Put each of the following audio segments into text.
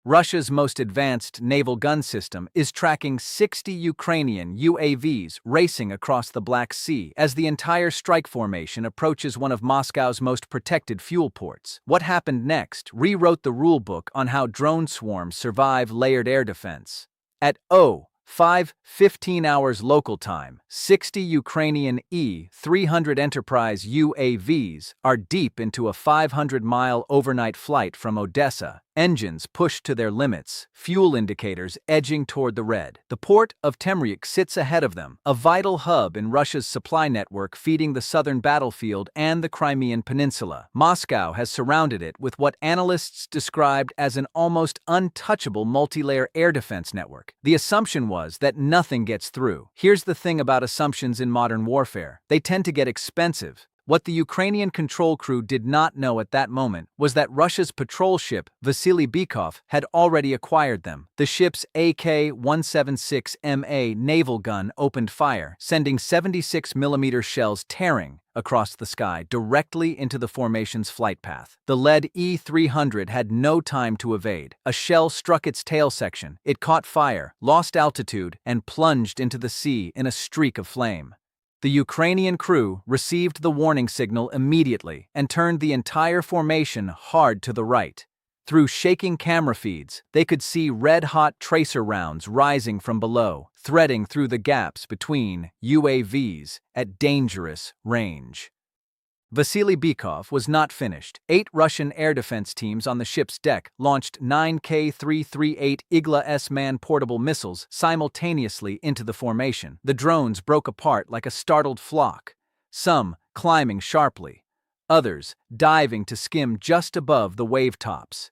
Russia's most advanced naval gun system is tracking 60 Ukrainian UAVs racing across the Black Sea as the entire strike formation approaches one of Moscow's most protected fuel ports. What happened next rewrote the rulebook on how drone swarms survive layered air defense. At 5:15 hours local time, 60 Ukrainian E-300 Enterprise UAVs are deep into a 500-mile overnight flight from Odessa, engines pushed to their limits, fuel indicators edging toward the red. The port of Temryuk sits ahead of them, a vital hub in Russia's supply network feeding the southern battlefield and the Crimean Peninsula. Moscow has surrounded it with what analysts described as an almost untouchable multi-layer air defense network. The assumption was that nothing gets through. Here's the thing about assumptions in modern warfare: they tend to get expensive. What the Ukrainian control crew did not know at that moment was that Russia's patrol ship, Vasily Bykov, had already acquired them. The ship's AK-176MA naval gun opened fire, sending 76mm shells tearing across the sky directly into the formation's flight path. The lead E-300 had no time to evade. A shell struck its tail section, it caught fire, lost altitude, and plunged into the sea in a streak of flame. The Ukrainian crew received the warning signal immediately and turned the entire formation hard to the right. Through shaking camera feeds, they could see red-hot tracer rounds rising from below, threading through the gaps between UAVs at dangerous range. Vasily Bykov was not finished. 8 Russian air defense teams on the ship's deck launched 9 K-338 Igla-S man-portable missiles simultaneously into the formation. The drones broke apart like a startled flock, some climbing sharply, others diving to skim just above the wave tops.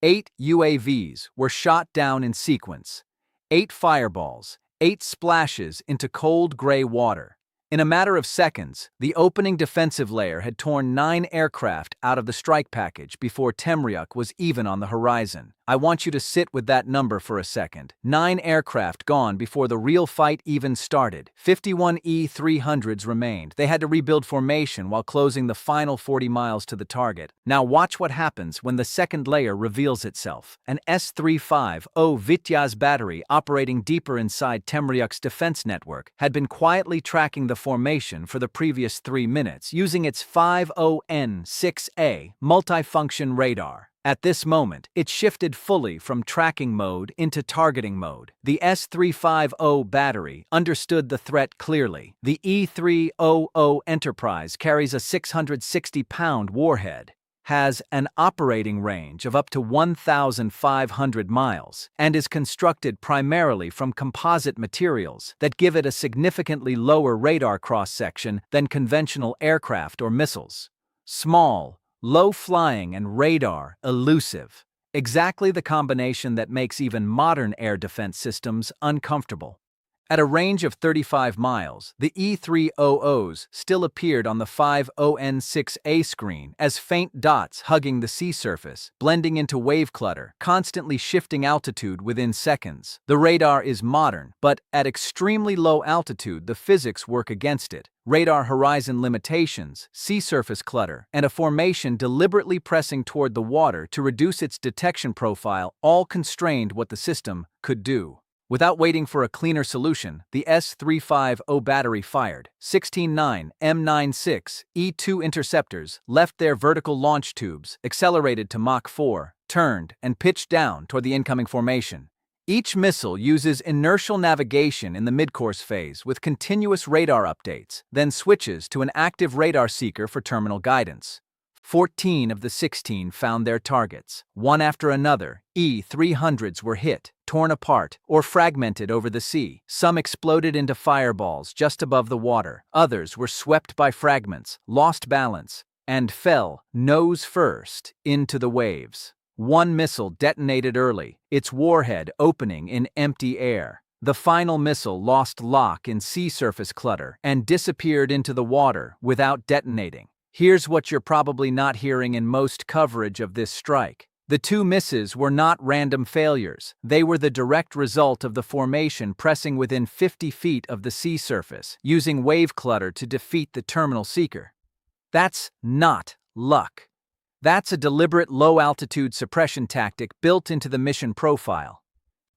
8 UAVs were shot down in sequence. 8 fireballs, 8 splashes into cold gray water. In a matter of seconds, the opening defensive layer had torn 9 aircraft out of the strike package before Temryuk was even on the horizon. I want you to sit with that number for a second. 9 aircraft gone before the real fight even started. 51 E-300s remained. They had to rebuild formation while closing the final 40 miles to the target. Now watch what happens when the second layer reveals itself. An S-350 Vityaz battery operating deeper inside Temryuk's defense network had been quietly tracking the formation for the previous 3 minutes using its 50N6A multifunction radar. At this moment, it shifted fully from tracking mode into targeting mode. The S-350 battery understood the threat clearly. The E-300 Enterprise carries a 660-pound warhead, has an operating range of up to 1,500 miles, and is constructed primarily from composite materials that give it a significantly lower radar cross-section than conventional aircraft or missiles. Small, low-flying, and radar elusive. Exactly the combination that makes even modern air defense systems uncomfortable. At a range of 35 miles, the E-300s still appeared on the 50N6A screen as faint dots hugging the sea surface, blending into wave clutter, constantly shifting altitude within seconds. The radar is modern, but at extremely low altitude the physics work against it. Radar horizon limitations, sea surface clutter, and a formation deliberately pressing toward the water to reduce its detection profile all constrained what the system could do. Without waiting for a cleaner solution, the S-350 battery fired. 16-9 M96 E-2 interceptors left their vertical launch tubes, accelerated to Mach 4, turned, and pitched down toward the incoming formation. Each missile uses inertial navigation in the mid-course phase with continuous radar updates, then switches to an active radar seeker for terminal guidance. 14 of the 16 found their targets. One after another, E-300s were hit, torn apart, or fragmented over the sea. Some exploded into fireballs just above the water. Others were swept by fragments, lost balance, and fell, nose first, into the waves. One missile detonated early, its warhead opening in empty air. The final missile lost lock in sea surface clutter and disappeared into the water without detonating. Here's what you're probably not hearing in most coverage of this strike. The 2 misses were not random failures. They were the direct result of the formation pressing within 50 feet of the sea surface, using wave clutter to defeat the terminal seeker. That's not luck. That's a deliberate low-altitude suppression tactic built into the mission profile.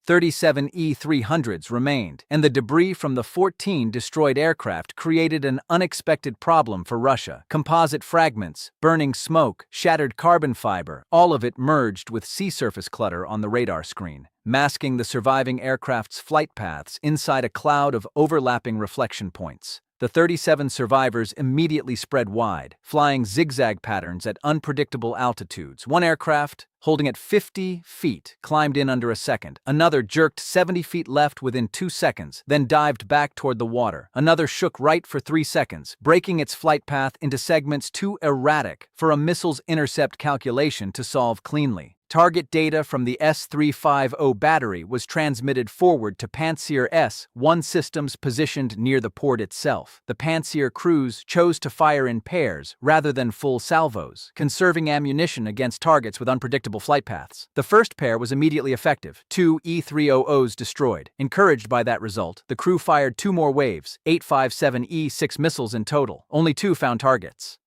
37 E-300s remained, and the debris from the 14 destroyed aircraft created an unexpected problem for Russia. Composite fragments, burning smoke, shattered carbon fiber, all of it merged with sea surface clutter on the radar screen, masking the surviving aircraft's flight paths inside a cloud of overlapping reflection points. The 37 survivors immediately spread wide, flying zigzag patterns at unpredictable altitudes. One aircraft, holding at 50 feet, climbed in under a second. Another jerked 70 feet left within 2 seconds, then dived back toward the water. Another shook right for 3 seconds, breaking its flight path into segments too erratic for a missile's intercept calculation to solve cleanly. Target data from the S-350 battery was transmitted forward to Pantsir S-1 systems positioned near the port itself. The Pantsir crews chose to fire in pairs rather than full salvos, conserving ammunition against targets with unpredictable flight paths. The first pair was immediately effective, 2 E-300s destroyed. Encouraged by that result, the crew fired 2 more waves, 857E-6 missiles in total. Only 2 found targets.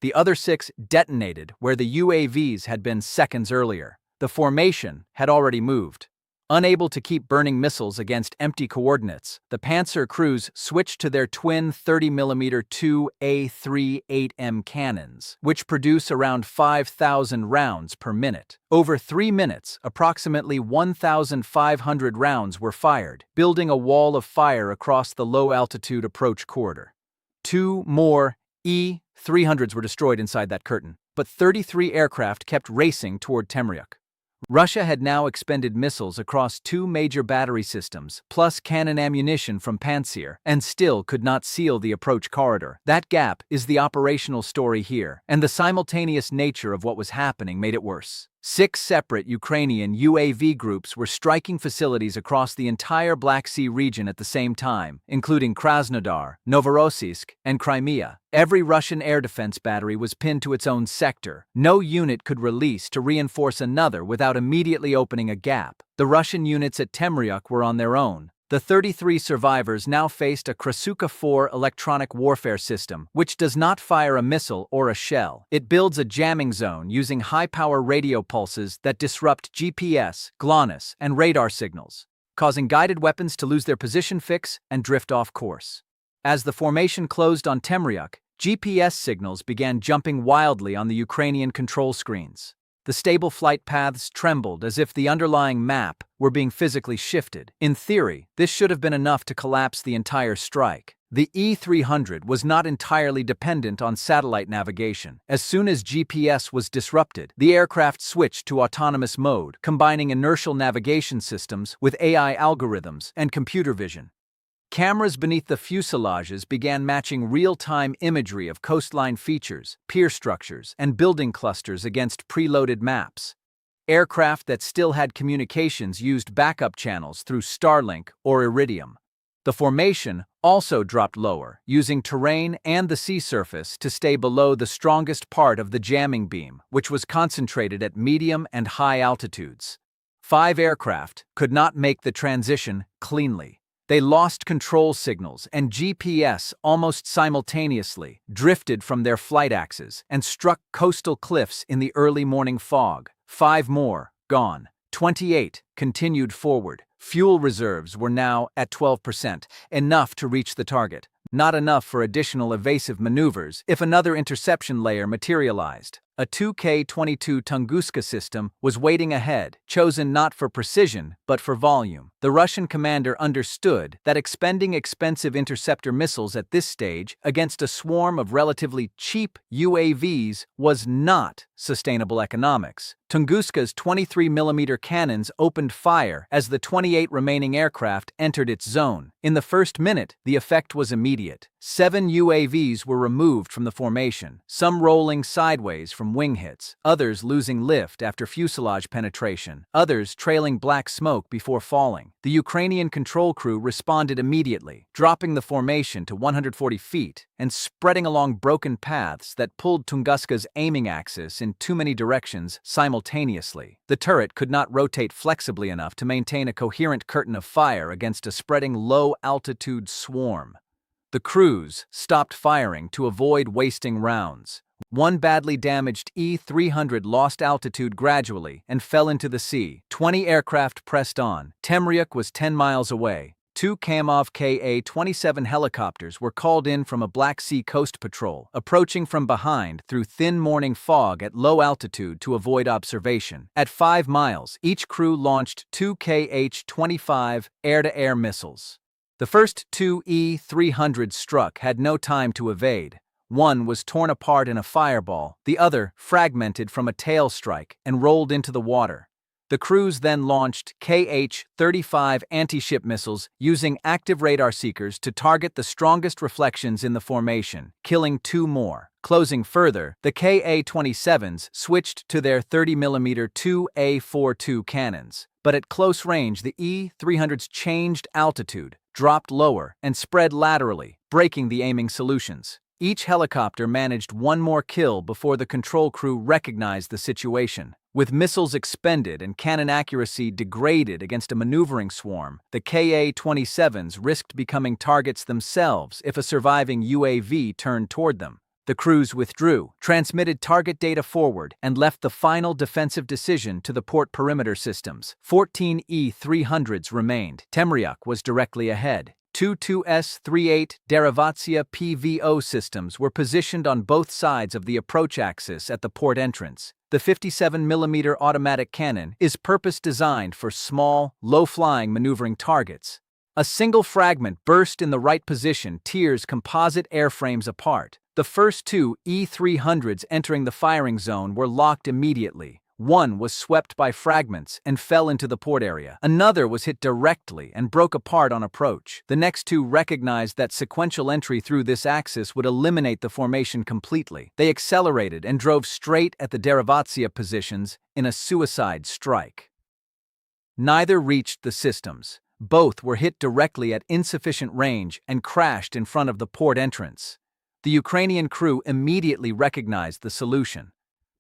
The other 6 detonated where the UAVs had been seconds earlier. The formation had already moved. Unable to keep burning missiles against empty coordinates, the Pantsir crews switched to their twin 30mm 2A38M cannons, which produce around 5,000 rounds per minute. Over 3 minutes, approximately 1,500 rounds were fired, building a wall of fire across the low-altitude approach corridor. 2 more E-300s were destroyed inside that curtain, but 33 aircraft kept racing toward Temryuk. Russia had now expended missiles across 2 major battery systems, plus cannon ammunition from Pantsir, and still could not seal the approach corridor. That gap is the operational story here, and the simultaneous nature of what was happening made it worse. 6 separate Ukrainian UAV groups were striking facilities across the entire Black Sea region at the same time, including Krasnodar, Novorossiysk, and Crimea. Every Russian air defense battery was pinned to its own sector. No unit could release to reinforce another without immediately opening a gap. The Russian units at Temryuk were on their own. The 33 survivors now faced a Krasuka-4 electronic warfare system, which does not fire a missile or a shell. It builds a jamming zone using high-power radio pulses that disrupt GPS, GLONASS, and radar signals, causing guided weapons to lose their position fix and drift off course. As the formation closed on Temryuk, GPS signals began jumping wildly on the Ukrainian control screens. The stable flight paths trembled as if the underlying map were being physically shifted. In theory, this should have been enough to collapse the entire strike. The E-300 was not entirely dependent on satellite navigation. As soon as GPS was disrupted, the aircraft switched to autonomous mode, combining inertial navigation systems with AI algorithms and computer vision. Cameras beneath the fuselages began matching real-time imagery of coastline features, pier structures, and building clusters against preloaded maps. Aircraft that still had communications used backup channels through Starlink or Iridium. The formation also dropped lower, using terrain and the sea surface to stay below the strongest part of the jamming beam, which was concentrated at medium and high altitudes. 5 aircraft could not make the transition cleanly. They lost control signals and GPS almost simultaneously, drifted from their flight axes, and struck coastal cliffs in the early morning fog. 5 more, gone. 28 continued forward. Fuel reserves were now at 12%, enough to reach the target. Not enough for additional evasive maneuvers if another interception layer materialized. A 2K-22 Tunguska system was waiting ahead, chosen not for precision, but for volume. The Russian commander understood that expending expensive interceptor missiles at this stage against a swarm of relatively cheap UAVs was not sustainable economics. Tunguska's 23mm cannons opened fire as the 28 remaining aircraft entered its zone. In the first minute, the effect was immediate. 7 UAVs were removed from the formation, some rolling sideways from wing hits, others losing lift after fuselage penetration, others trailing black smoke before falling. The Ukrainian control crew responded immediately, dropping the formation to 140 feet and spreading along broken paths that pulled Tunguska's aiming axis in too many directions simultaneously. The turret could not rotate flexibly enough to maintain a coherent curtain of fire against a spreading low-altitude swarm. The crews stopped firing to avoid wasting rounds. One badly damaged E-300 lost altitude gradually and fell into the sea. 20 aircraft pressed on. Temryuk was 10 miles away. Two Kamov Ka-27 helicopters were called in from a Black Sea coast patrol, approaching from behind through thin morning fog at low altitude to avoid observation. At 5 miles, each crew launched two Kh-25 air-to-air missiles. The first two E-300s struck had no time to evade. One was torn apart in a fireball, the other fragmented from a tail strike and rolled into the water. The crews then launched Kh-35 anti-ship missiles using active radar seekers to target the strongest reflections in the formation, killing two more. Closing further, the Ka-27s switched to their 30mm 2A42 cannons. But at close range, the E-300s changed altitude, dropped lower, and spread laterally, breaking the aiming solutions. Each helicopter managed one more kill before the control crew recognized the situation. With missiles expended and cannon accuracy degraded against a maneuvering swarm, the Ka-27s risked becoming targets themselves if a surviving UAV turned toward them. The crews withdrew, transmitted target data forward, and left the final defensive decision to the port perimeter systems. 14 E-300s remained. Temryuk was directly ahead. Two S-38 Derivatsiya-PVO systems were positioned on both sides of the approach axis at the port entrance. The 57mm automatic cannon is purpose-designed for small, low-flying maneuvering targets. A single fragment burst in the right position tears composite airframes apart. The first two E-300s entering the firing zone were locked immediately. One was swept by fragments and fell into the port area. Another was hit directly and broke apart on approach. The next two recognized that sequential entry through this axis would eliminate the formation completely. They accelerated and drove straight at the Derivatsiya positions in a suicide strike. Neither reached the systems. Both were hit directly at insufficient range and crashed in front of the port entrance. The Ukrainian crew immediately recognized the solution.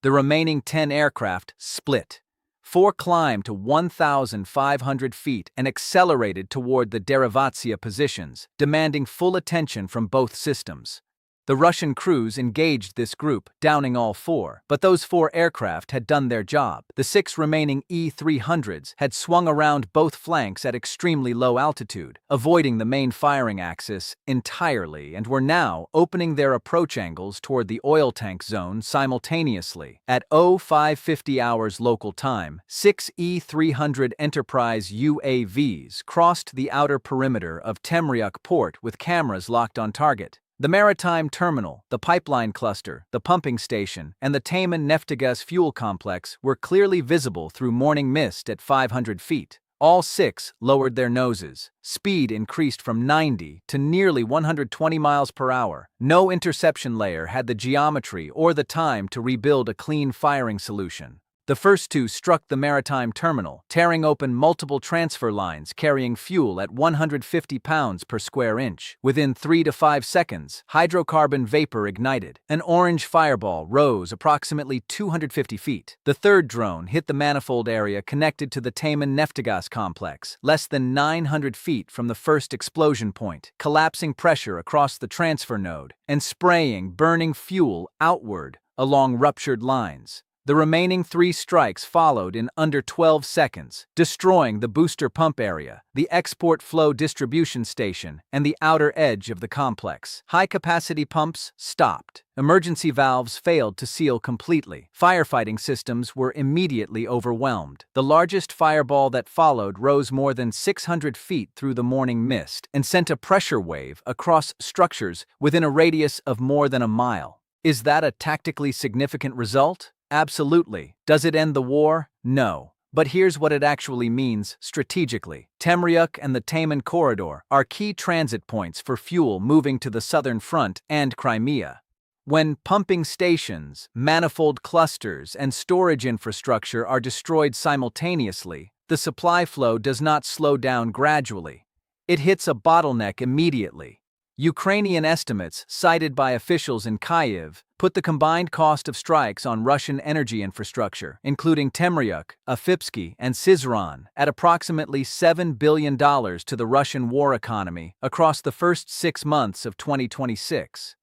The remaining 10 aircraft split. 4 climbed to 1,500 feet and accelerated toward the Derivatsiya positions, demanding full attention from both systems. The Russian crews engaged this group, downing all 4, but those 4 aircraft had done their job. The 6 remaining E-300s had swung around both flanks at extremely low altitude, avoiding the main firing axis entirely, and were now opening their approach angles toward the oil tank zone simultaneously. At 0550 hours local time, 6 E-300 Enterprise UAVs crossed the outer perimeter of Temryuk port with cameras locked on target. The maritime terminal, the pipeline cluster, the pumping station, and the Taman Neftegas fuel complex were clearly visible through morning mist at 500 feet. All 6 lowered their noses. Speed increased from 90 to nearly 120 miles per hour. No interception layer had the geometry or the time to rebuild a clean firing solution. The first 2 struck the maritime terminal, tearing open multiple transfer lines carrying fuel at 150 pounds per square inch. Within 3 to 5 seconds, hydrocarbon vapor ignited. An orange fireball rose approximately 250 feet. The third drone hit the manifold area connected to the Taman Neftegas complex, less than 900 feet from the first explosion point, collapsing pressure across the transfer node and spraying burning fuel outward along ruptured lines. The remaining 3 strikes followed in under 12 seconds, destroying the booster pump area, the export flow distribution station, and the outer edge of the complex. High-capacity pumps stopped. Emergency valves failed to seal completely. Firefighting systems were immediately overwhelmed. The largest fireball that followed rose more than 600 feet through the morning mist and sent a pressure wave across structures within a radius of more than a mile. Is that a tactically significant result? Absolutely. Does it end the war? No. But here's what it actually means strategically. Temryuk and the Taman corridor are key transit points for fuel moving to the southern front and Crimea. When pumping stations, manifold clusters, and storage infrastructure are destroyed simultaneously, the supply flow does not slow down gradually. It hits a bottleneck immediately. Ukrainian estimates, cited by officials in Kyiv, put the combined cost of strikes on Russian energy infrastructure, including Temryuk, Afipsky, and Syzran, at approximately $7 billion to the Russian war economy across the first 6 months of 2026.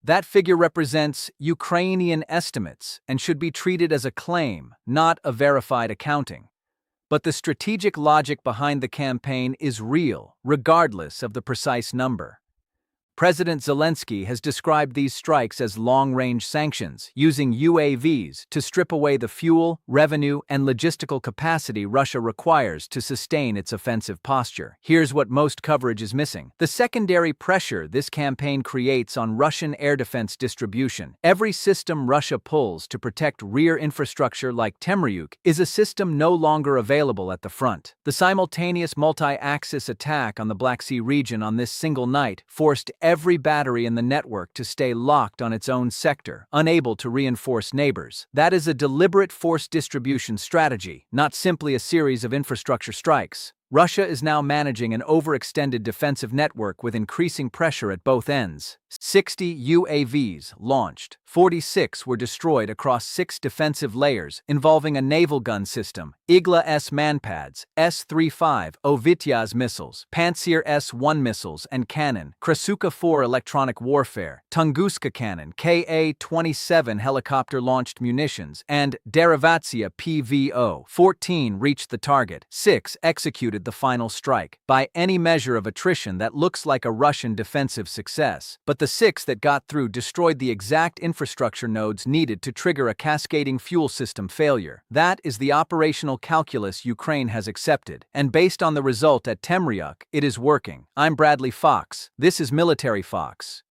That figure represents Ukrainian estimates and should be treated as a claim, not a verified accounting. But the strategic logic behind the campaign is real, regardless of the precise number. President Zelensky has described these strikes as long-range sanctions, using UAVs to strip away the fuel, revenue, and logistical capacity Russia requires to sustain its offensive posture. Here's what most coverage is missing: the secondary pressure this campaign creates on Russian air defense distribution. Every system Russia pulls to protect rear infrastructure like Temryuk is a system no longer available at the front. The simultaneous multi-axis attack on the Black Sea region on this single night forced every battery in the network to stay locked on its own sector, unable to reinforce neighbors. That is a deliberate force distribution strategy, not simply a series of infrastructure strikes. Russia is now managing an overextended defensive network with increasing pressure at both ends. 60 UAVs launched. 46 were destroyed across 6 defensive layers, involving a naval gun system, Igla-S manpads, S-35O Vityaz missiles, Pantsir S-1 missiles and cannon, Krasuka-4 electronic warfare, Tunguska cannon, Ka-27 helicopter-launched munitions, and Derivatsiya-PVO. 14 reached the target. 6 executed the final strike. By any measure of attrition, that looks like a Russian defensive success. But the 6 that got through destroyed the exact infrastructure nodes needed to trigger a cascading fuel system failure. That is the operational calculus Ukraine has accepted, and based on the result at Temryuk, it is working. I'm Bradley Fox. This is Military Fox.